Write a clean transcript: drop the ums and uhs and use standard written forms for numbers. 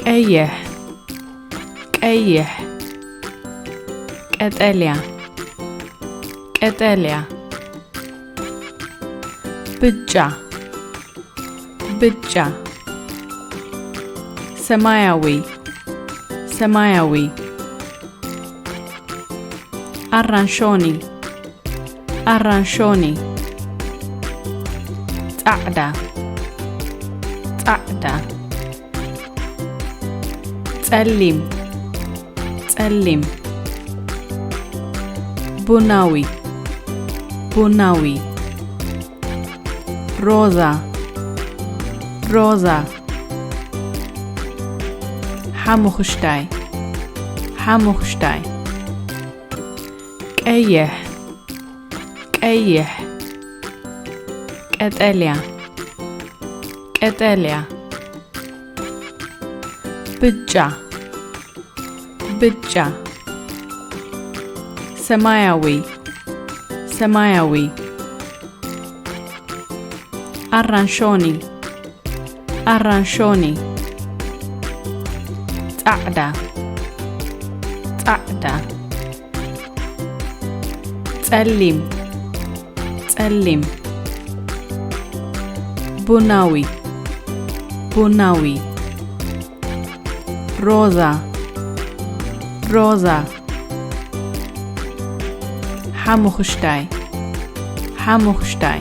ቀይሕ ቀይሕ ቀጠልያ ቀጠልያ ብጫ ብጫ ሰማያዊ ሰማያዊ አራንሾኒ አራንሾኒ ጻዕዳ ጻዕዳ ጸሊም ጸሊም ቡናዊ ቡናዊ ሮዛ ሮዛ ሓሙኽሽታይ ሓሙኽሽታይ ቀይሕ ቀይሕ ቀጠልያ ቀጠልያ ብጫ ብጫ ሰማያዊ ሰማያዊ አራንሾኒ አራንሾኒ ጻዕዳ ጻዕዳ ጸሊም ጸሊም ቡናዊ ቡናዊ ሮዛ ሮዛ ሓሙኽሽታይ ሓሙኽሽታይ